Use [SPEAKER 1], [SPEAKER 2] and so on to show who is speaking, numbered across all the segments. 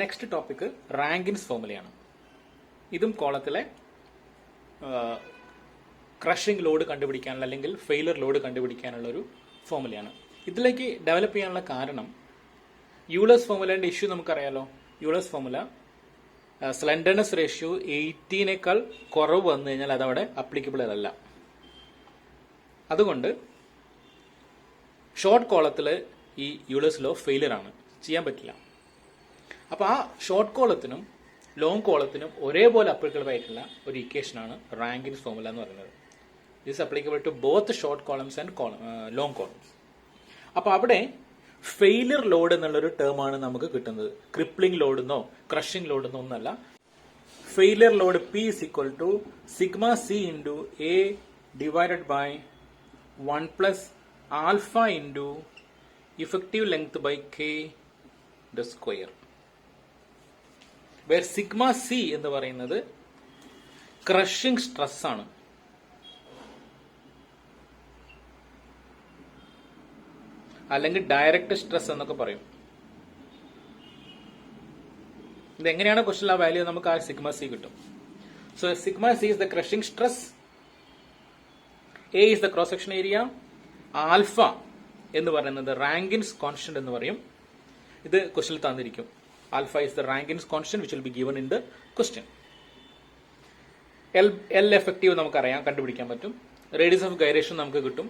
[SPEAKER 1] Next topic റാങ്കിൻസ് ഫോർമുലയാണ്. ഇതും കോളത്തിലെ crushing load കണ്ടുപിടിക്കാനുള്ള അല്ലെങ്കിൽ ഫെയിലർ ലോഡ് കണ്ടുപിടിക്കാനുള്ള ഒരു ഫോർമുലയാണ്. ഇതിലേക്ക് ഡെവലപ്പ് ചെയ്യാനുള്ള കാരണം യൂളേഴ്സ് ഫോർമുലേന്റെ ഇഷ്യൂ നമുക്കറിയാലോ. യൂളേഴ്സ് ഫോർമുല സ്ലെൻഡർനെസ് റേഷ്യോ 18 കുറവ് വന്നു കഴിഞ്ഞാൽ അതവിടെ അപ്ലിക്കബിൾ അല്ല. അതുകൊണ്ട് ഷോർട്ട് കോളത്തിൽ ഈ യൂളേഴ്സ് ലോ ഫെയിലിയർ ആണ്, ചെയ്യാൻ പറ്റില്ല. അപ്പോൾ ആ ഷോർട്ട് കോളത്തിനും ലോങ് കോളത്തിനും ഒരേപോലെ അപ്ലിക്കബിൾ ആയിട്ടുള്ള ഒരു ഇക്വേഷനാണ് റാങ്കിൻസ് ഫോർമുല എന്ന് പറയുന്നത്. This applicable to both short columns and long columns. അപ്പോൾ അവിടെ ഫെയിലിയർ ലോഡ് എന്നുള്ളൊരു ടേമാണ് നമുക്ക് കിട്ടുന്നത്. ക്രിപ്ലിംഗ് ലോഡ് എന്നോ ക്രഷിംഗ് ലോഡ് എന്നോ ഒന്നല്ല. Failure load P is equal to sigma C into A divided by 1 plus alpha into effective length by K the square. Where sigma C എന്ന് പറയുന്നത് ക്രഷിംഗ് സ്ട്രെസ് ആണ്. അല്ലെങ്കിൽ ഡയറക്റ്റ് സ്ട്രെസ് എന്നൊക്കെ പറയും. ഇതെങ്ങനെയാണ് ക്വസ്റ്റ്യൻ ആ വാല്യൂ നമുക്ക് ആ സിഗ്മ സി കിട്ടും. So sigma C is the crushing stress, A is the cross section area, alpha എന്ന് പറയുന്നത് റാങ്കിൻസ് കോൺസ്റ്റന്റ് എന്ന് പറയും. ഇത് ക്വസ്റ്റ്യനിൽ തന്നിരിക്കും. Alpha is the Rankine's constant which will be given in the question. L effective നമുക്കറിയാം, കണ്ടുപിടിക്കാൻ പറ്റും. റേഡിയസ് ഓഫ് ഗൈറേഷൻ നമുക്ക് കിട്ടും,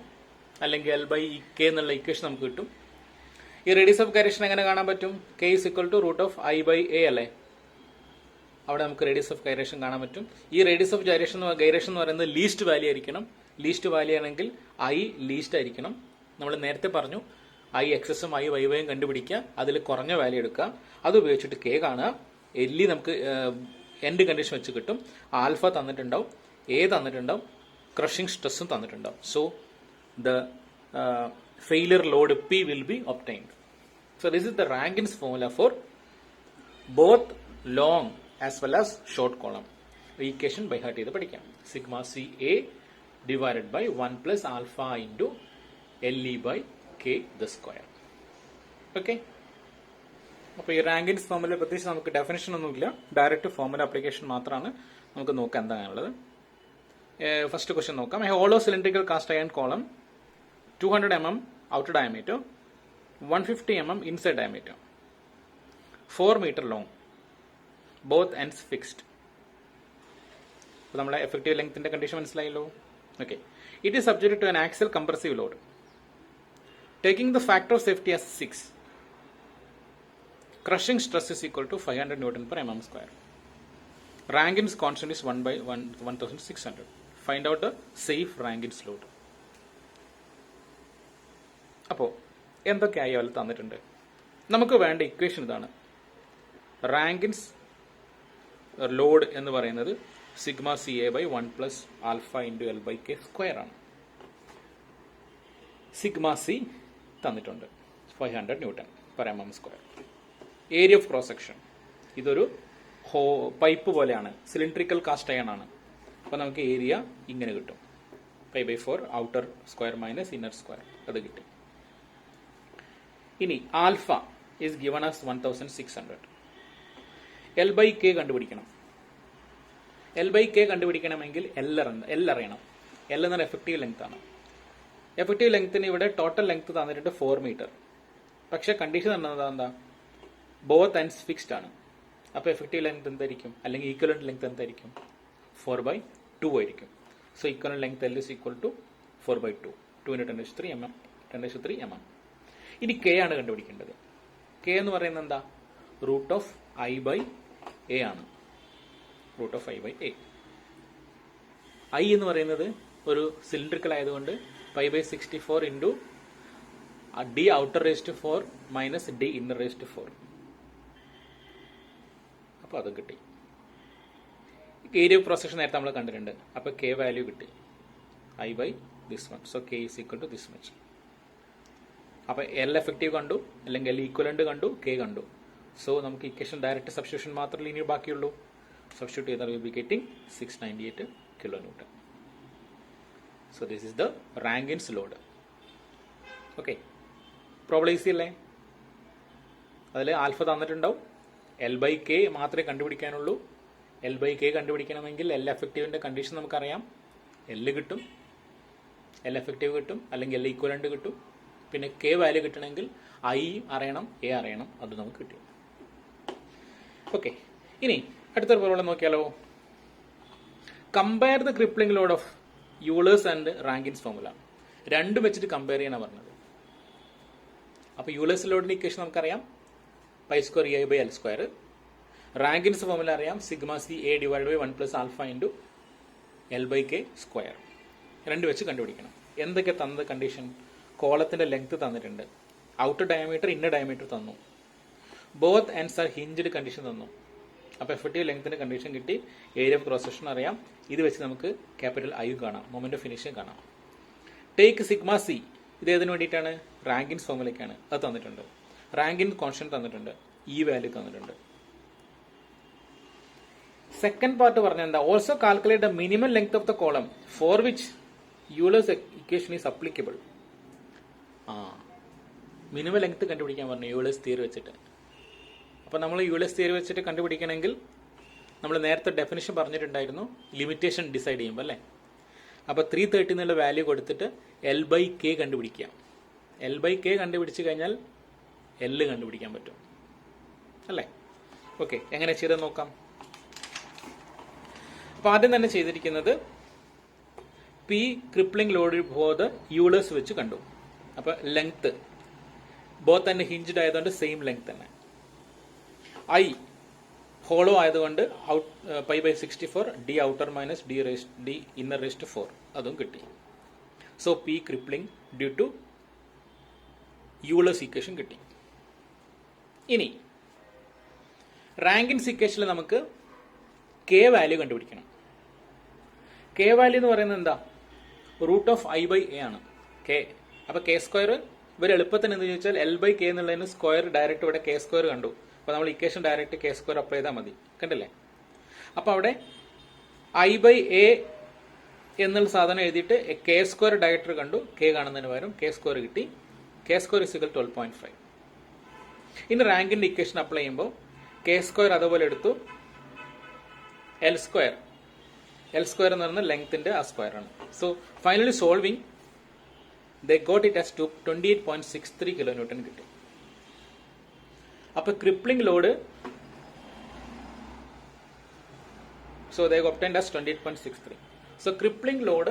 [SPEAKER 1] അല്ലെങ്കിൽ എൽ ബൈ കെ എന്നുള്ള ഇക്വേഷൻ നമുക്ക് കിട്ടും. ഈ റേഡിയസ് ഓഫ് ഗൈറേഷൻ എങ്ങനെ കാണാൻ പറ്റും? K is equal to root of I by A അല്ലേ. അവിടെ നമുക്ക് റേഡിയസ് ഓഫ് ഗൈറേഷൻ കാണാൻ പറ്റും. ഈ റേഡിയസ് ഓഫ് ഗൈറേഷൻ എന്ന് പറയുന്നത് ലീസ്റ്റ് വാല്യൂ ആയിരിക്കണം. ലീസ്റ്റ് വാല്യൂ ആണെങ്കിൽ ഐ ലീസ്റ്റ് ആയിരിക്കണം. നമ്മൾ നേരത്തെ പറഞ്ഞു ഐ എക്സസും ഐ വൈ വൈയും കണ്ടുപിടിക്കുക, അതിൽ കുറഞ്ഞ വാല്യൂ എടുക്കുക, അത് ഉപയോഗിച്ചിട്ട് കെ കാണുക. എല്ലി നമുക്ക് എൻഡ് കണ്ടീഷൻ വെച്ച് കിട്ടും. ആൽഫ തന്നിട്ടുണ്ടാവും, എ തന്നിട്ടുണ്ടാവും, ക്രഷിംഗ് സ്ട്രെസ്സും തന്നിട്ടുണ്ടാവും. So the failure load P will be obtained. So this is the Rankins formula for both long as well as short column. Equation by heart ചെയ്ത് പഠിക്കാം. Sigma C A divided by 1 plus alpha into LE by K the square. Okay. അപ്പോൾ ഈ റാങ്കിൻസ് formula പ്രത്യേകിച്ച് നമുക്ക് definition ഒന്നുമില്ല, direct formula application മാത്രമാണ്. നമുക്ക് നോക്കാം എന്താണുള്ളത്. ഫസ്റ്റ് ക്വസ്റ്റ്യൻ നോക്കാം. A hollow cylindrical cast iron column 200 mm outer diameter, 150 mm inside diameter, 4 meter long, both ends fixed. അപ്പോൾ നമ്മളെ എഫക്റ്റീവ് ലെങ്ത്തിന്റെ കണ്ടീഷൻ മനസ്സിലായല്ലോ. Okay. It is subject to an axial compressive load. Taking the factor of safety as 6, crushing stress is equal to 500 Newton per mm square. Rankins constant is 1 by 1600. Find out the safe Rankins load. അപ്പോൾ എന്തൊക്കെയായി അവർ തന്നിട്ടുണ്ട്? നമുക്ക് വേണ്ട equation ഇതാണ്. റാങ്കിൻസ് load എന്ന് പറയുന്നത് sigma C A by 1 plus alpha into L by K square ആണ്. Sigma C തന്നിട്ടുണ്ട് 500 newton per M M square. Area of cross section ഇതൊരു പൈപ്പ് പോലെയാണ്, സിലിണ്ട്രിക്കൽ കാസ്റ്റ് അയൺ ആണ്. അപ്പോൾ നമുക്ക് ഏരിയ ഇങ്ങനെ കിട്ടും, 5/4 outer square minus inner square, അത് കിട്ടും. ഇനി alpha is given as 1600. L by K കണ്ടുപിടിക്കണം. എൽ ബൈ കെ കണ്ടുപിടിക്കണമെങ്കിൽ എൽ അറിയണം. എൽ എന്നൊരു എഫക്റ്റീവ് ലെങ്ത് ആണ്. എഫക്റ്റീവ് ലെങ്ത്തിന് ഇവിടെ ടോട്ടൽ ലെങ്ത് തന്നിട്ടുണ്ട് 4 മീറ്റർ. പക്ഷെ കണ്ടീഷൻ തന്നത് എന്താ? ബോത്ത് എൻഡ്സ് ഫിക്സ്ഡ് ആണ്. അപ്പോൾ എഫക്റ്റീവ് ലെങ്ത് എന്തായിരിക്കും, അല്ലെങ്കിൽ ഈക്വലന്റ് ലെങ്ത് എന്തായിരിക്കും? 4/2 ആയിരിക്കും. So equivalent length L is equal to 4/2, 2 × 10³ mm. ഇനി കെ ആണ് കണ്ടുപിടിക്കേണ്ടത്. കെ എന്ന് പറയുന്നത് എന്താ? Root of I by A ആണ്. Root of I by A. I എന്ന് പറയുന്നത് ഒരു സിലിണ്ടറിക്കൽ ആയതുകൊണ്ട് 5/64 ഇൻറ്റു ഡി ഔട്ടർ റേസ്റ്റ് 4 മൈനസ് ഡി ഇന്നർ റേസ്റ്റ് 4. അപ്പോൾ അത് കിട്ടി. ഏരിയ ഓഫ് ക്രോസ് സെക്ഷൻ നേരത്തെ നമ്മൾ കണ്ടിട്ടുണ്ട്. അപ്പോൾ കെ വാല്യൂ കിട്ടി, I by this one. So K is equal to this much. അപ്പോൾ എൽ എഫക്റ്റീവ് കണ്ടു, അല്ലെങ്കിൽ എൽ ഈക്വലന്റ് കണ്ടു, കെ കണ്ടു. സോ നമുക്ക് ഇക്വേഷൻ ഡയറക്റ്റ് സബ്സ്റ്റിറ്റ്യൂഷൻ മാത്രമേ ഇനി ബാക്കിയുള്ളൂ. സബ്സ്റ്റിറ്റ്യൂട്ട് ചെയ്താൽ will be getting 698 kN. So this is the Rankine's load. Okay. Problem easy അല്ലേ? അതിൽ ആൽഫ തന്നിട്ടുണ്ടാവും, L/K മാത്രമേ കണ്ടുപിടിക്കാനുള്ളൂ. L/K കണ്ടുപിടിക്കണമെങ്കിൽ L എഫക്റ്റീവിൻ്റെ കണ്ടീഷൻ നമുക്കറിയാം. L കിട്ടും, L എഫക്റ്റീവ് കിട്ടും, അല്ലെങ്കിൽ L ഈക്വലൻ്റ് കിട്ടും. പിന്നെ K വാല്യൂ കിട്ടണമെങ്കിൽ I അറിയണം, A അറിയണം. അത് നമുക്ക് കിട്ടി. ഓക്കെ, ഇനി അടുത്തൊരു പ്രോബ്ലം നോക്കിയാലോ. Compare the crippling load of Euler's and Rankine's formula. രണ്ടും വെച്ചിട്ട് കമ്പയർ ചെയ്യാനാണ് പറഞ്ഞത്. അപ്പോൾ യൂളേഴ്സ് ലോഡിൻ്റെ ഇക്വേഷൻ നമുക്കറിയാം, pi square EI by L square. Rankine's formula അറിയാം, sigma C A divide by 1 plus alpha into L/K square. രണ്ട് വെച്ച് കണ്ടുപിടിക്കണം. എന്തൊക്കെ തന്നത് കണ്ടീഷൻ? കോളത്തിൻ്റെ ലെങ്ത് തന്നിട്ടുണ്ട്, ഔട്ടർ ഡയമീറ്റർ ഇന്നർ ഡയമീറ്റർ തന്നു, both ends are hinged condition തന്നു. അപ്പോൾ എഫക്റ്റീവ് ലെങ്ത്തിന്റെ കണ്ടീഷൻ കിട്ടി, ഏരിയ ഓഫ് ക്രോസ് സെക്ഷൻ അറിയാം. ഇത് വെച്ച് നമുക്ക് ക്യാപിറ്റൽ I കാണാം, മൊമെന്റ് ഓഫ് ഫിനിഷിംഗ് കാണാം. ടേക്ക് സിഗ്മ സി, ഇത് ഏതിനു വേണ്ടിയിട്ടാണ്? റാങ്കിൻസ് ഫോർമുലയ്ക്കാണ്. അത് തന്നിട്ടുണ്ട്. റാങ്കിൻ കോൺസ്റ്റന്റ് തന്നിട്ടുണ്ട്, ഈ വാല്യൂ തന്നിട്ടുണ്ട്. സെക്കൻഡ് പാർട്ട് പറഞ്ഞ എന്താ? Also calculate the minimum length of the column for which Euler's equation is applicable. Minimum length കണ്ടുപിടിക്കാൻ പറഞ്ഞു യൂളേഴ്സ് തിയറി വെച്ചിട്ട്. അപ്പോൾ നമ്മൾ യൂളേഴ്സ് തിയറി വെച്ചിട്ട് കണ്ടുപിടിക്കണമെങ്കിൽ നമ്മൾ നേരത്തെ ഡെഫിനിഷൻ പറഞ്ഞിട്ടുണ്ടായിരുന്നു, ലിമിറ്റേഷൻ ഡിസൈഡ് ചെയ്യുമ്പോൾ അല്ലേ. അപ്പോൾ 330 എന്നുള്ള വാല്യൂ കൊടുത്തിട്ട് L/K കണ്ടുപിടിക്കാം. L/K കണ്ടുപിടിച്ച് കഴിഞ്ഞാൽ L കണ്ടുപിടിക്കാൻ പറ്റും അല്ലേ. ഓക്കെ, എങ്ങനെ ചെയ്തെന്ന് നോക്കാം. അപ്പോൾ ആദ്യം തന്നെ ചെയ്തിരിക്കുന്നത് P crippling load both Euler's വെച്ച് കണ്ടു. അപ്പോൾ ലെങ്ത് ബോത്ത് തന്നെ ഹിഞ്ച്ഡ് ആയതുകൊണ്ട് സെയിം ലെങ്ത് തന്നെ. I ഹോളോ ആയതുകൊണ്ട് pi by 64 D outer minus D inner raised 4 അതും കിട്ടി. So P crippling due to Euler's equation കിട്ടി. ഇനി റാങ്കിൻസ് ഇക്വേഷനിൽ നമുക്ക് K വാല്യൂ കണ്ടുപിടിക്കണം. K വാല്യൂ എന്ന് പറയുന്നത് എന്താ? റൂട്ട് ഓഫ് I/A ആണ് K. അപ്പോൾ K സ്ക്വയർ ഇവർ എളുപ്പത്തിന് എന്ന് ചോദിച്ചാൽ L/K എന്നുള്ളതിന് സ്ക്വയർ ഡയറക്റ്റ് ഇവിടെ K സ്ക്വയർ കണ്ടു. അപ്പോൾ നമ്മൾ equation direct K square apply ചെയ്താൽ മതി. കണ്ടില്ലേ? അപ്പോൾ അവിടെ I/A എന്നുള്ള സാധനം എഴുതിയിട്ട് K സ്ക്വയർ ഡയറക്റ്റ് കണ്ടു. K കാണുന്നതിന് പകരം K സ്ക്വയർ കിട്ടി. K square is equal 12.5. ഇനി റാങ്കിന്റെ ഇക്വേഷൻ അപ്ലൈ ചെയ്യുമ്പോൾ K സ്ക്വയർ അതുപോലെ എടുത്തു, L സ്ക്വയർ എന്ന് പറയുന്നത് ലെങ്ത്തിന്റെ ആ സ്ക്വയർ ആണ്. So finally solving they got it as 28.63 kilonewton കിട്ടി. അപ്പോൾ crippling load so they obtained as 28.63. so crippling load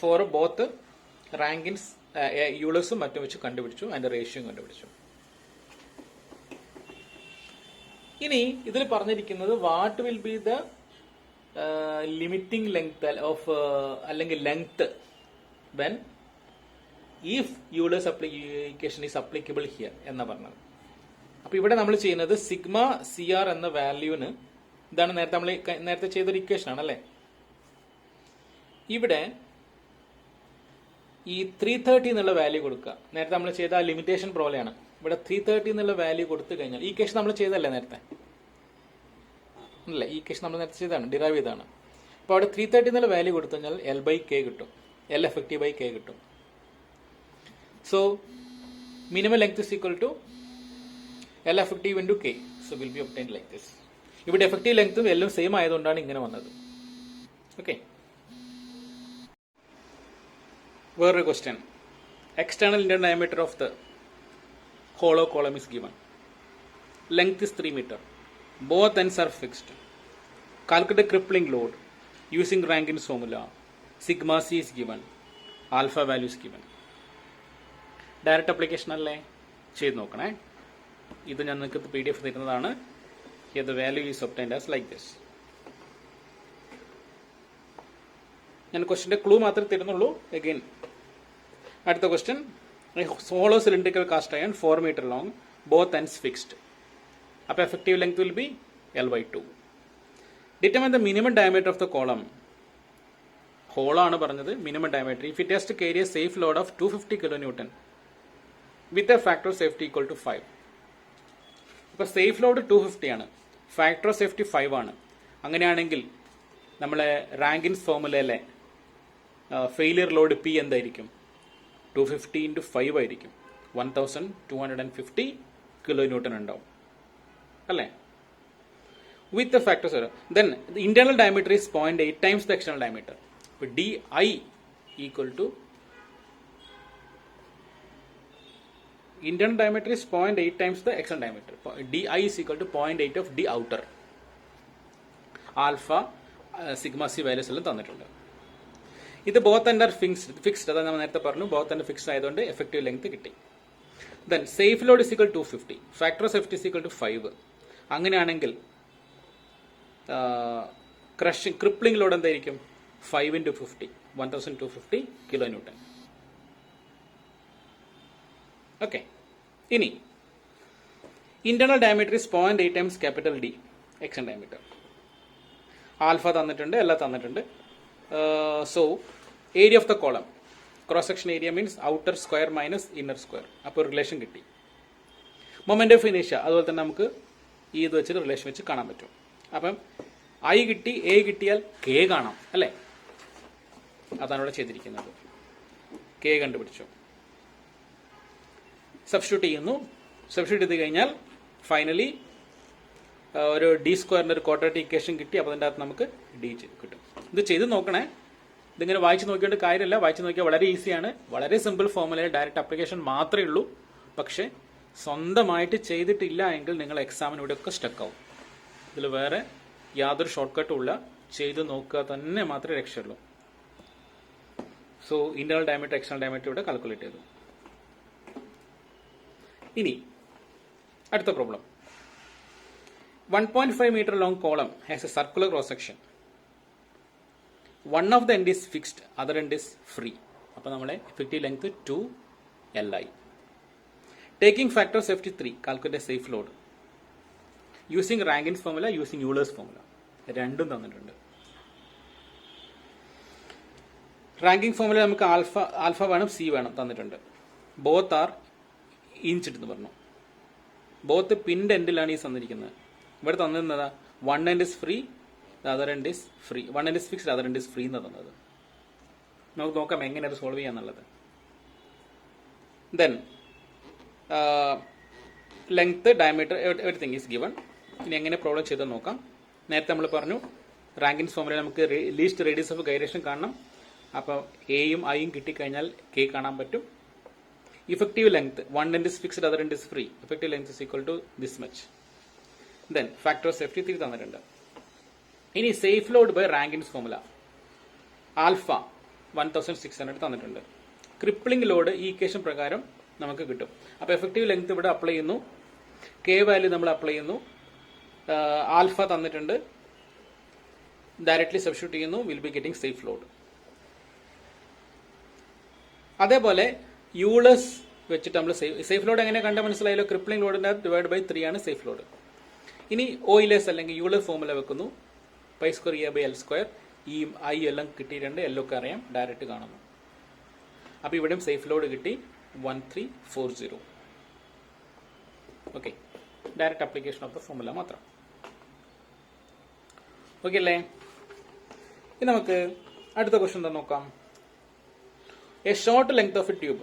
[SPEAKER 1] for both Rankine's യൂളേഴ്സും മറ്റും വെച്ച് കണ്ടുപിടിച്ചു, അതിന്റെ റേഷ്യോ കണ്ടുപിടിച്ചു. ഇനി ഇതിൽ പറഞ്ഞിരിക്കുന്നത് what will be the limiting length of അല്ലെങ്കിൽ length when if Euler's application is applicable here എന്നാ പറഞ്ഞത്. അപ്പൊ ഇവിടെ നമ്മൾ ചെയ്യുന്നത് സിഗ്മ CR എന്ന വാല്യൂന്, ഇതാണ് നേരത്തെ ചെയ്തൊരു ഇക്വേഷൻ ആണ് അല്ലേ. ഇവിടെ ഈ 330 എന്നുള്ള വാല്യൂ കൊടുക്കുക. നേരത്തെ നമ്മൾ ചെയ്ത ആ ലിമിറ്റേഷൻ പ്രോബ്ലമാണ്. ഇവിടെ 330 എന്നുള്ള വാല്യൂ കൊടുത്തു കഴിഞ്ഞാൽ, ഈ കേസ് നമ്മൾ ചെയ്തല്ലേ നേരത്തെ അല്ലേ, ഈ കേസ് നമ്മൾ നേരത്തെ ചെയ്താണ്, ഡിറൈവ് ചെയ്താണ്. അപ്പോൾ അവിടെ 330 എന്നുള്ള വാല്യൂ കൊടുത്തു കഴിഞ്ഞാൽ L/K കിട്ടും, L effective by K കിട്ടും. So minimum length is equal to L effective into K. So will be obtained like this. ഇവിടെ എഫക്റ്റീവ് ലെങ്ത്തും എല്ലാം സെയിം ആയതുകൊണ്ടാണ് ഇങ്ങനെ വന്നത്. ഓക്കെ, വേറൊരു question. External Inter diameter of the hollow column is given. Length is 3 meter. Both ends are fixed. Calculate crippling load using Rankin's formula. Sigma C is given. Alpha value is given. Direct application അല്ലേ, ചെയ്ത് നോക്കണേ. ഇത് ഞാൻ നിങ്ങൾക്ക് PDF തരുന്നതാണ്. The value is obtained as like this. ഞാൻ ക്വസ്റ്റിന്റെ clue മാത്രമേ തരുന്നുള്ളൂ. Again അടുത്ത question. Hollow cylindrical cast iron 4 meter long, both ends fixed. അപ്പോൾ effective length will be L/2. Determine the minimum diameter of the column. Hollow ആണ് പറഞ്ഞത്, minimum diameter. If it has to carry a safe load of 250 kilonewton with a factor of safety equal to 5. അപ്പോൾ safe load 250 ആണ്, factor of safety 5 ആണ്. അങ്ങനെയാണെങ്കിൽ നമ്മളെ റാങ്കിൻസ് ഫോർമുലയിലെ failure load P എന്തായിരിക്കും? 250 × 5 ആയിരിക്കും. 1250 kilo newton ഉണ്ടാവും അല്ലേ. വിത്ത് ഫാക്ടേഴ്സ് വരും. Then internal diameter is 0.8 times the external diameter. D I equal to internal diameter is 0.8 times the external diameter. Di is equal to 0.8 of d outer. Alpha, sigma c values എല്ലാം തന്നിട്ടുണ്ട്. ഇത് both under fixed അതാണ് നമ്മൾ നേരത്തെ പറഞ്ഞു. both under fixed ആയതുകൊണ്ട് effective length കിട്ടി. Then safe load is equal to 250. Factor of safety is equal to 5. അങ്ങനെയാണെങ്കിൽ crushing crippling load എന്തായിരിക്കും? 5 into 50, 1250 kilonewton. ഓക്കെ. ഇനി internal diameter is 0.8 times capital D external diameter. Alpha തന്നിട്ടുണ്ട്, എല്ലാം തന്നിട്ടുണ്ട്. So area of the column, cross section area means outer square minus inner square. അപ്പോൾ relation കിട്ടി. Moment of ഇനേഷ്യ അതുപോലെ തന്നെ നമുക്ക് ഈ ഇത് വെച്ചിട്ട് റിലേഷൻ വെച്ച് കാണാൻ പറ്റും. അപ്പം ഐ കിട്ടി, എ കിട്ടിയാൽ കെ കാണാം അല്ലേ. അതാണ് ഇവിടെ ചെയ്തിരിക്കുന്നത്. കെ കണ്ടുപിടിച്ചു. സബ്സ്റ്റിറ്റ്യൂട്ട് ചെയ്യുന്നു. സബ്സ്റ്റിറ്റ്യൂട്ട് ചെയ്ത് കഴിഞ്ഞാൽ ഫൈനലി ഒരു ഡി സ്ക്വയറിൻ്റെ ഒരു ക്വാഡ്രാറ്റിക് ഇക്വേഷൻ കിട്ടി. അപ്പോൾ അതിൻ്റെ അകത്ത് നമുക്ക് ഡി കിട്ടും. ഇത് ചെയ്ത് നോക്കണേ. ഇതിങ്ങനെ വായിച്ച് നോക്കിയിട്ട് കാര്യമില്ല. വായിച്ച് നോക്കിയാൽ വളരെ ഈസിയാണ്. വളരെ സിമ്പിൾ ഫോമുലയിൽ ഡയറക്റ്റ് ആപ്ലിക്കേഷൻ മാത്രമേ ഉള്ളൂ. പക്ഷേ സ്വന്തമായിട്ട് ചെയ്തിട്ടില്ല എങ്കിൽ നിങ്ങൾ എക്സാമിന് ഇവിടെയൊക്കെ സ്റ്റക്ക് ആവും. ഇതിൽ വേറെ യാതൊരു ഷോർട്ട് കട്ടും ഇല്ല. ചെയ്ത് നോക്കുക തന്നെ മാത്രമേ രക്ഷയുള്ളൂ. So internal diameter external diameter ഇവിടെ കാൽക്കുലേറ്റ് ചെയ്തു. ഇനി അടുത്ത problem. 1.5 meter long column has a circular cross section. One of the end is fixed, other end is free. അപ്പോൾ നമ്മളെ effective length 2 Li. Taking factor safety 3, calculate safe load. Using Rankins formula, using Euler's formula. രണ്ടും തന്നിട്ടുണ്ട്. Ranking formula നമുക്ക് alpha വേണം, C വേണം തന്നിട്ടുണ്ട്. Both are inch എന്ന് പറഞ്ഞു. ബോത്ത് പിൻ്റെ എൻഡിലാണ് ഈ തന്നിരിക്കുന്നത്. ഇവിടെ തന്നിരുന്നതാ one end is free, other end is free. One end is fixed, other end is free എന്ന് തന്നത്. നമുക്ക് നോക്കാം എങ്ങനെ അത് സോൾവ് ചെയ്യാന്നുള്ളത്. Then length, diameter, everything is given. ഇനി എങ്ങനെ പ്രോബ്ലം ചെയ്ത് നോക്കാം. നേരത്തെ നമ്മൾ പറഞ്ഞു റാങ്കിൻസ് ഫോർമുല നമുക്ക് ലീസ്റ്റ് റേഡിയസ് ഓഫ് ഗൈറേഷൻ കാണണം. അപ്പോൾ എയും ഐയും കിട്ടിക്കഴിഞ്ഞാൽ കെ കാണാൻ പറ്റും. Effective length, one end is fixed, other end is free. Effective length is equal to this much. Then factor of safety 3 തന്നിട്ടുണ്ട്. ഇനി safe load by Rankine's formula alpha 1600 തന്നിട്ടുണ്ട്. ക്രിപ്ലിംഗ് ലോഡ് ഈ ഇക്വേഷൻ പ്രകാരം നമുക്ക് കിട്ടും. അപ്പോൾ എഫക്റ്റീവ് ലെങ്ത് ഇവിടെ apply ചെയ്യുന്നു, കെ വാല്യൂ നമ്മൾ അപ്ലൈ ചെയ്യുന്നു, ആൽഫ തന്നിട്ടുണ്ട്, ഡയറക്ട്ലി സബ്സ്റ്റിറ്റ്യൂട്ട് ചെയ്യുന്നു, will be getting safe load. അതേപോലെ യൂളേഴ്സ് വെച്ചിട്ട് നമ്മൾ സേഫ് ലോഡ് എങ്ങനെ കണ്ട മനസ്സിലായല്ലോ. ക്രിപ്ലിംഗ് ലോഡിന്റെ ഡിവൈഡ് ബൈ 3 ആണ് സേഫ് ലോഡ്. ഇനി ഓയിലേഴ്സ് അല്ലെങ്കിൽ യൂളർ ഫോർമുല വെക്കുന്നു. Pi square E by L square. E I എല്ലാം കിട്ടിയിട്ടുണ്ട്, എല്ലൊക്കെ അറിയാം, ഡയറക്റ്റ് കാണുന്നു. അപ്പോൾ ഇവിടെയും സേഫ് ലോഡ് കിട്ടി 1340. Okay, direct application of the formula മാത്രം. ഓക്കെ അല്ലേ. ഇനി നമുക്ക് അടുത്ത ക്വസ്റ്റ്യൻ എന്താ നോക്കാം. A short length of a tube,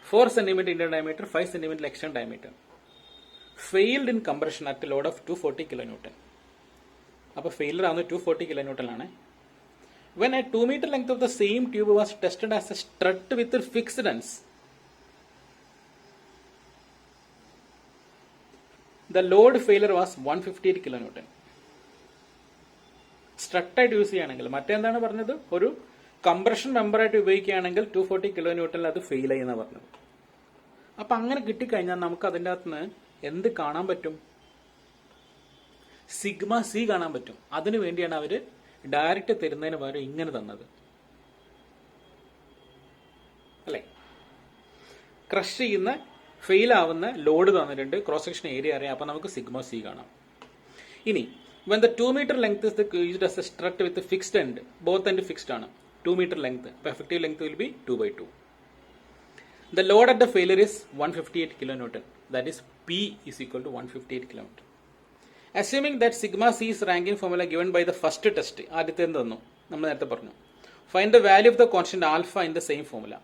[SPEAKER 1] 4 cm internal diameter, 5 cm external diameter, failed in compression at a load of 240 kN. അപ്പോൾ ഫെയിലർ ആവുന്നത് 240 kN ആണ്. When a 2 meter length of the same tube was tested as a strut with fixed ends, the load failure was 158 kN. സ്ട്രട്ടായിട്ട് use ചെയ്യുകയാണെങ്കിൽ, മറ്റെന്താണ് പറഞ്ഞത്, ഒരു compression മെമ്പറായിട്ട് ഉപയോഗിക്കുകയാണെങ്കിൽ 240 kN അത് fail ആയെന്നാണ് പറഞ്ഞത്. അപ്പം അങ്ങനെ കിട്ടിക്കഴിഞ്ഞാൽ നമുക്ക് അതിൻ്റെ അകത്ത് നിന്ന് എന്ത് കാണാൻ പറ്റും? സിഗ്മ സി കാണാൻ പറ്റും. അതിനു വേണ്ടിയാണ് അവർ ഡയറക്റ്റ് തരുന്നതിന് പകരം ഇങ്ങനെ തന്നത് അല്ലേ. ക്രഷ് ചെയ്യുന്ന ഫെയിൽ ആവുന്ന ലോഡ് തന്നിട്ടുണ്ട്, ക്രോസ് സെക്ഷൻ ഏരിയ അറിയാം. അപ്പം നമുക്ക് സിഗ്മ സി കാണാം. ഇനി when the 2 meter length is used as a strut with a fixed end, both end fixed ആണ്, 2 meter length, effective length will be 2/2. The load at the failure is 158 kN, that is P is equal to 158 kN. Assuming that sigma C is Rankine formula given by the first test, ആദ്യത്തെ തന്നു നമ്മൾ നേരത്തെ പറഞ്ഞു, find the value of the constant alpha in the same formula.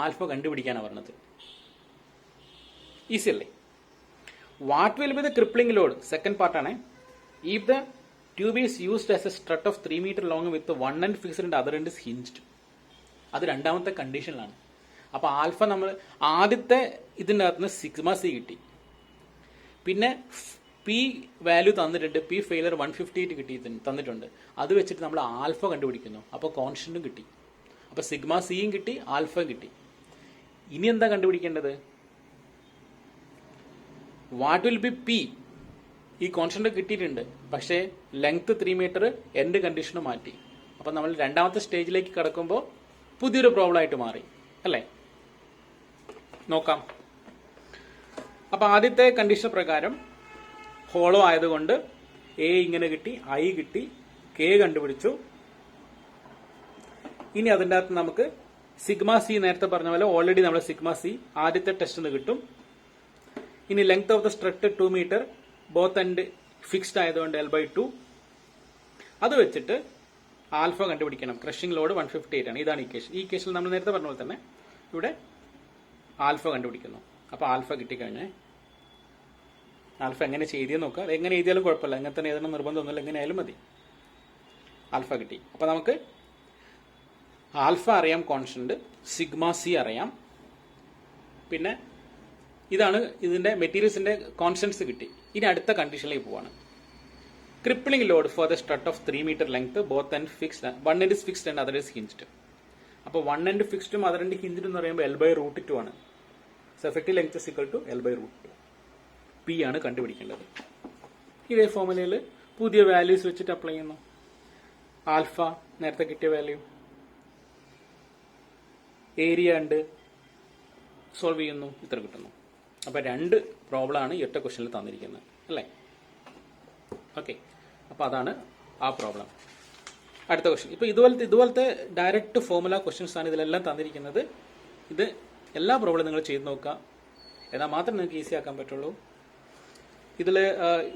[SPEAKER 1] Alpha കണ്ടുപിടിക്കാനാണ് പറഞ്ഞത്. Easy അല്ലേ. What will be the crippling load? Second പാർട്ടാണ്. If the tube is used as a strut of 3 metre long with one end fixed and other end is hinged. അത് രണ്ടാമത്തെ കണ്ടീഷനിലാണ്. അപ്പൊ alpha നമ്മൾ ആദ്യത്തെ ഇതിൻ്റെ അകത്ത് നിന്ന് സിഗ്മ സി കിട്ടി. പിന്നെ പി വാല്യൂ തന്നിട്ടുണ്ട്, പി ഫെയിലർ 158 കിട്ടി തന്നിട്ടുണ്ട്. അത് വെച്ചിട്ട് നമ്മൾ ആൽഫ കണ്ടുപിടിക്കുന്നു. അപ്പോൾ കോൺസ്റ്റന്റും കിട്ടി. അപ്പോൾ സിഗ്മ സിയും കിട്ടി, ആൽഫയും കിട്ടി. ഇനി എന്താ കണ്ടുപിടിക്കേണ്ടത്? What will B P? ഈ കോൺസ്റ്റന്റ് കിട്ടിയിട്ടുണ്ട്, പക്ഷേ ലെങ്ത് 3 മീറ്റർ എൻഡ് കണ്ടീഷന് മാറ്റി. അപ്പം നമ്മൾ രണ്ടാമത്തെ സ്റ്റേജിലേക്ക് കടക്കുമ്പോൾ പുതിയൊരു പ്രോബ്ലം ആയിട്ട് മാറി അല്ലേ? നോക്കാം. അപ്പം ആദ്യത്തെ കണ്ടീഷൻ പ്രകാരം ഹോളോ ആയതുകൊണ്ട് എ ഇങ്ങനെ കിട്ടി, ഐ കിട്ടി, കെ കണ്ടുപിടിച്ചു. ഇനി അതിൻ്റെ അകത്ത് നമുക്ക് സിഗ്മ സി നേരത്തെ പറഞ്ഞ പോലെ ഓൾറെഡി നമ്മൾ സിഗ്മ സി ആദ്യത്തെ ടെസ്റ്റിൽ നിന്ന് കിട്ടും. ഇനി length of the strut 2 metre, both end fixed ആയതുകൊണ്ട് L/2. അത് വെച്ചിട്ട് ആൽഫ കണ്ടുപിടിക്കണം. ക്രഷിംഗ് ലോഡ് 158 ആണ്. ഇതാണ് ഇക്വേഷൻ. ഈ ഇക്വേഷനിൽ നമ്മൾ നേരത്തെ പറഞ്ഞ പോലെ തന്നെ ഇവിടെ ആൽഫ കണ്ടുപിടിക്കുന്നു. അപ്പോൾ ആൽഫ കിട്ടിക്കഴിഞ്ഞാൽ ആൽഫ എങ്ങനെ ചെയ്തെന്ന് നോക്കുക. എങ്ങനെ എഴുതിയാലും കുഴപ്പമില്ല, അങ്ങനെ തന്നെ എഴുതണം നിർബന്ധമൊന്നുമില്ല, എങ്ങനെ ആയാലും മതി. ആൽഫ കിട്ടി. അപ്പോൾ നമുക്ക് ആൽഫ അറിയാം, കോൺസ്റ്റന്റ്, സിഗ്മ സി അറിയാം. പിന്നെ ഇതാണ് ഇതിന്റെ മെറ്റീരിയൽസിന്റെ കോൺസ്റ്റന്റ്സ് കിട്ടി. ഇനി അടുത്ത കണ്ടീഷനിലേക്ക് പോവാണ്. Crippling load for the strut of 3 metre length, both end fixed, one end is fixed and other is hinged. അപ്പോൾ വൺ എൻഡ് ഫിക്സ്ഡും അതർ എൻഡ് ഹിഞ്ച്ഡ് എന്ന് പറയുമ്പോൾ L/√2 ആണ്. So effective length is equal to L/√2. P ആണ് കണ്ടുപിടിക്കേണ്ടത്. ഇതേ ഫോർമുലയിൽ പുതിയ വാല്യൂസ് വെച്ചിട്ട് അപ്ലൈ ചെയ്യുന്നു. ആൽഫ നേരത്തെ കിട്ടിയ വാല്യൂ, ഏരിയ ഉണ്ട്, സോൾവ് ചെയ്യുന്നു, ഇത്ര കിട്ടുന്നു. അപ്പൊ രണ്ട് പ്രോബ്ലം ആണ് ഈ ഒറ്റ ക്വസ്റ്റനിൽ തന്നിരിക്കുന്നത് അല്ലേ? ഓക്കെ, അപ്പൊ അതാണ് ആ പ്രോബ്ലം. അടുത്ത ക്വസ്റ്റ്യൻ. ഇപ്പൊ ഇതുപോലത്തെ ഡയറക്റ്റ് ഫോർമുല ക്വസ്റ്റ്യൻസ് ആണ് ഇതിലെല്ലാം തന്നിരിക്കുന്നത്. ഇത് എല്ലാ പ്രോബ്ലം നിങ്ങൾ ചെയ്ത് നോക്കുക, എന്നാൽ മാത്രം നിങ്ങൾക്ക് ഈസി ആക്കാൻ പറ്റുള്ളൂ.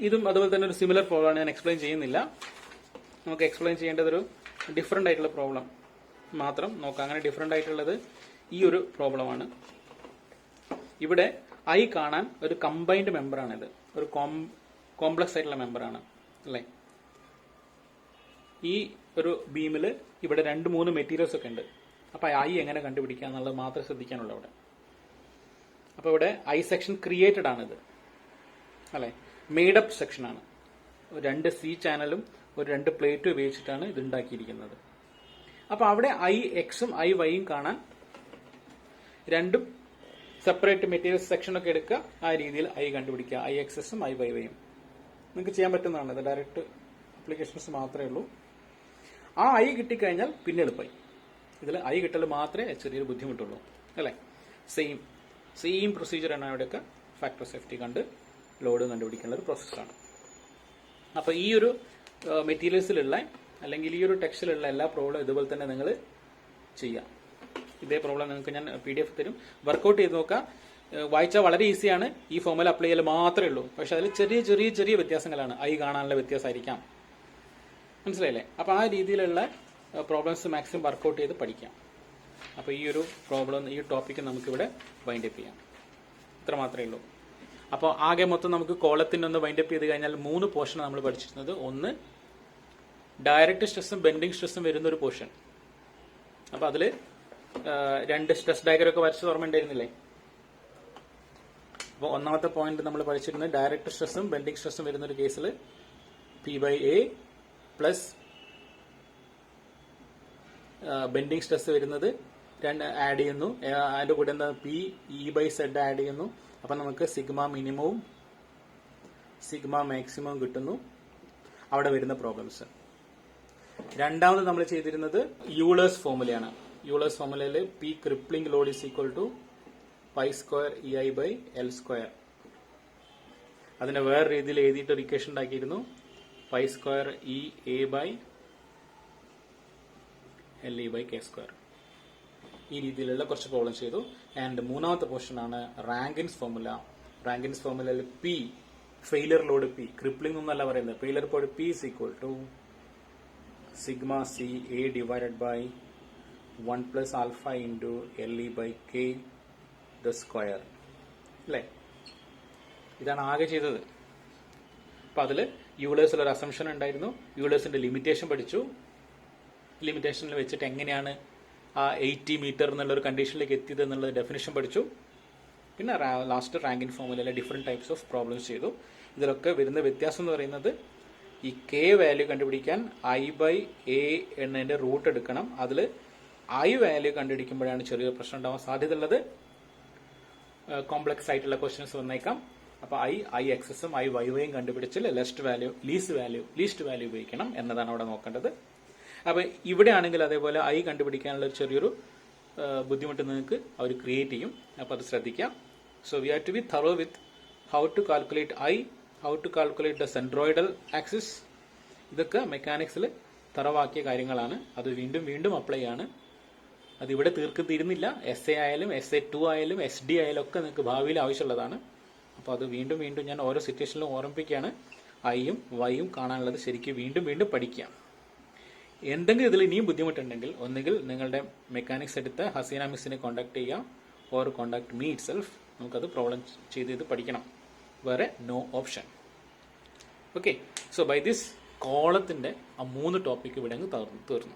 [SPEAKER 1] ഇതും അതുപോലെ തന്നെ ഒരു സിമിലർ പ്രോബ്ലം ആണ്, ഞാൻ എക്സ്പ്ലെയിൻ ചെയ്യുന്നില്ല. നമുക്ക് എക്സ്പ്ലെയിൻ ചെയ്യേണ്ടതൊരു ഡിഫറെന്റ് ആയിട്ടുള്ള പ്രോബ്ലം മാത്രം നോക്കാം. അങ്ങനെ ഡിഫറെന്റ് ആയിട്ടുള്ളത് ഈ ഒരു പ്രോബ്ലമാണ്. ഇവിടെ ഐ കാണാൻ ഒരു കമ്പൈൻഡ് മെമ്പറാണിത്, ഒരു കോംപ്ലക്സ് ആയിട്ടുള്ള മെമ്പറാണ് അല്ലേ? ഈ ഒരു ബീമിൽ ഇവിടെ 2-3 മെറ്റീരിയൽസ് ഒക്കെ ഉണ്ട്. അപ്പൊ ഐ എങ്ങനെ കണ്ടുപിടിക്കുക എന്നുള്ളത് മാത്രം ശ്രദ്ധിക്കാനുള്ളൂ ഇവിടെ. അപ്പൊ ഇവിടെ ഐ സെക്ഷൻ ക്രിയേറ്റഡ് ആണിത് അല്ലെ? മെയ്ഡപ്പ് സെക്ഷനാണ്. 2 സി ചാനലും ഒരു 2 പ്ലേറ്റും ഉപയോഗിച്ചിട്ടാണ് ഇത് ഉണ്ടാക്കിയിരിക്കുന്നത്. അപ്പൊ അവിടെ ഐ എക്സും ഐ വൈയും കാണാൻ രണ്ടും സെപ്പറേറ്റ് മെറ്റീരിയൽസ് സെക്ഷൻ ഒക്കെ എടുക്കുക. ആ രീതിയിൽ ഐ കണ്ടുപിടിക്കുക, ഐ എക്സസും ഐ വൈ വൈയും നിങ്ങൾക്ക് ചെയ്യാൻ പറ്റുന്നതാണ്. ഇത് ഡയറക്റ്റ് അപ്ലിക്കേഷൻസ് മാത്രമേ ഉള്ളൂ. ആ ഐ കിട്ടിക്കഴിഞ്ഞാൽ പിന്നെ എളുപ്പമായി. ഇതിൽ ഐ കിട്ടൽ മാത്രമേ ചെറിയൊരു ബുദ്ധിമുട്ടുള്ളൂ അല്ലേ? സെയിം പ്രൊസീജിയറാണ് അവിടെയൊക്കെ. ഫാക്ടർ സേഫ്റ്റി കണ്ട് ലോഡ് കണ്ടുപിടിക്കേണ്ട ഒരു പ്രോസസ്സാണ്. അപ്പോൾ ഈ ഒരു മെറ്റീരിയൽസിലുള്ള അല്ലെങ്കിൽ ഈ ഒരു ടെക്സ്റ്റിലുള്ള എല്ലാ പ്രോബ്ലം ഇതുപോലെ തന്നെ നിങ്ങൾ ചെയ്യാം. ഇതേ പ്രോബ്ലം നിങ്ങൾക്ക് ഞാൻ PDF തരും, വർക്കൗട്ട് ചെയ്ത് നോക്കാം. വായിച്ചാൽ വളരെ ഈസിയാണ്. ഈ ഫോർമുല അപ്ലൈ ചെയ്യൽ മാത്രമേ ഉള്ളൂ. പക്ഷെ അതിൽ ചെറിയ വ്യത്യാസങ്ങളാണ്. ഐ കാണാനുള്ള വ്യത്യാസമായിരിക്കാം, മനസ്സിലായില്ലേ? അപ്പോൾ ആ രീതിയിലുള്ള പ്രോബ്ലംസ് മാക്സിമം വർക്കൗട്ട് ചെയ്ത് പഠിക്കാം. അപ്പോൾ ഈ ഒരു പ്രോബ്ലം, ഈ ടോപ്പിക്ക് നമുക്കിവിടെ വൈൻഡ് അപ്പ് ചെയ്യാം. ഇത്ര മാത്രമേ ഉള്ളൂ. അപ്പോൾ ആകെ മൊത്തം നമുക്ക് കോളത്തിനൊന്ന് വൈൻഡ് അപ്പ് ചെയ്ത് കഴിഞ്ഞാൽ 3 പോർഷൻ നമ്മൾ പഠിച്ചിരുന്നത്. ഒന്ന് ഡയറക്റ്റ് സ്ട്രെസ്സും ബെൻഡിങ് സ്ട്രെസ്സും വരുന്ന ഒരു പോർഷൻ. അപ്പോൾ അതിൽ 2 സ്ട്രെസ് ഡയഗ്രം ഒക്കെ വരച്ച് ഓർമ്മ ഉണ്ടായിരുന്നില്ലേ? അപ്പോൾ ഒന്നാമത്തെ പോയിന്റ് നമ്മൾ പഠിച്ചിരുന്നത് ഡയറക്റ്റ് സ്ട്രെസ്സും ബെൻഡിങ് സ്ട്രെസ്സും വരുന്ന ഒരു കേസിൽ P/A പ്ലസ് ബെൻഡിങ് സ്ട്രെസ് വരുന്നത് ആഡ് ചെയ്യുന്നു. അതിന്റെ കൂടെ എന്താ PE/Z ആഡ് ചെയ്യുന്നു. അപ്പൊ നമുക്ക് സിഗ്മ മിനിമവും സിഗ്മ മാക്സിമവും കിട്ടുന്നു. അവിടെ വരുന്ന പ്രോബ്ലംസ്. രണ്ടാമത് നമ്മൾ ചെയ്തിരുന്നത് യൂളേഴ്സ് ഫോർമുലയാണ്. യൂളേഴ്സ് ഫോർമുലയിൽ P crippling load is equal to π² EI/L². അതിനെ വേറെ രീതിയിൽ എഴുതിയിട്ട് ഒരു ഇക്വേഷൻ ഉണ്ടാക്കിയിരുന്നു. π² EA/LE/K². ഈ രീതിയിലുള്ള കുറച്ച് പ്രോബ്ലം ചെയ്തു. ആൻഡ് മൂന്നാമത്തെ പോർഷൻ ആണ് റാങ്കിൻസ് ഫോർമുല. റാങ്കിൻസ് ഫോർമുലയിൽ P failure load P, crippling എന്നല്ല പറയുന്നത്, failure load P is equal to sigma C A divided by 1 plus alpha into LE/K the square. അല്ലേ? ഇതാണ് ആകെ ചെയ്തത്. അപ്പം അതിൽ യൂളേഴ്സിൽ ഒരു അസംഷൻ ഉണ്ടായിരുന്നു, യൂളേഴ്സിന്റെ ലിമിറ്റേഷൻ പഠിച്ചു, ലിമിറ്റേഷനിൽ വെച്ചിട്ട് എങ്ങനെയാണ് ആ 80 മീറ്റർ എന്നുള്ളൊരു കണ്ടീഷനിലേക്ക് എത്തിയത് എന്നുള്ള ഡെഫിനിഷൻ പഠിച്ചു. പിന്നെ ലാസ്റ്റ് റാങ്കിൻ ഫോമുലയിലെ ഡിഫറെൻറ്റ് ടൈപ്സ് ഓഫ് പ്രോബ്ലംസ് ചെയ്തു. ഇതിലൊക്കെ വരുന്ന വ്യത്യാസം എന്ന് പറയുന്നത് ഈ കെ വാല്യൂ കണ്ടുപിടിക്കാൻ I/A എന്നതിൻ്റെ റൂട്ട് എടുക്കണം. അതിൽ I വാല്യൂ കണ്ടുപിടിക്കുമ്പോഴാണ് ചെറിയ പ്രശ്നം ഉണ്ടാവാൻ സാധ്യതയുള്ളത്. കോംപ്ലക്സ് ആയിട്ടുള്ള ക്വസ്റ്റ്യൻസ് വന്നേക്കാം. അപ്പോൾ I എക്സസും I YYയും കണ്ടുപിടിച്ചാൽ ലീസ്റ്റ് വാല്യൂ ഉപയോഗിക്കണം എന്നതാണ് അവിടെ നോക്കേണ്ടത്. അപ്പോൾ ഇവിടെ ആണെങ്കിൽ അതേപോലെ I കണ്ടുപിടിക്കാനുള്ള ചെറിയൊരു ബുദ്ധിമുട്ട് നിങ്ങൾക്ക് അവർ ക്രിയേറ്റ് ചെയ്യും. അപ്പോൾ അത് ശ്രദ്ധിക്കാം. So we have to be thorough with how to calculate I, how to calculate the centroidal axis. ഇതൊക്കെ മെക്കാനിക്സിൽ തറവാക്കിയ കാര്യങ്ങളാണ്. അത് വീണ്ടും വീണ്ടും അപ്ലൈ ആണ്. അതിവിടെ തീരുന്നില്ല. SA ആയാലും SA2 ആയാലും SD ആയാലും ഒക്കെ നിങ്ങൾക്ക് ഭാവിയിൽ ആവശ്യമുള്ളതാണ്. അപ്പോൾ അത് വീണ്ടും വീണ്ടും ഞാൻ ഓരോ സിറ്റുവേഷനിലും ഓർമ്മിപ്പിക്കുകയാണ്. Iയും Yയും കാണാനുള്ളത് ശരിക്കും വീണ്ടും വീണ്ടും പഠിക്കാം. എന്തെങ്കിലും ഇതിൽ ഇനിയും ബുദ്ധിമുട്ടുണ്ടെങ്കിൽ ഒന്നുകിൽ നിങ്ങളുടെ മെക്കാനിക്സ് എടുത്ത് ഹസീന മിസ്സിനെ കോൺടാക്ട് ചെയ്യാം, or contact me itself. നമുക്കത് പ്രോബ്ലം ചെയ്ത് പഠിക്കണം. വേറെ no option. Okay, so by this കോളത്തിൻ്റെ ആ 3 ടോപ്പിക്ക് ഇവിടെ അങ്ങ് തീർന്നു.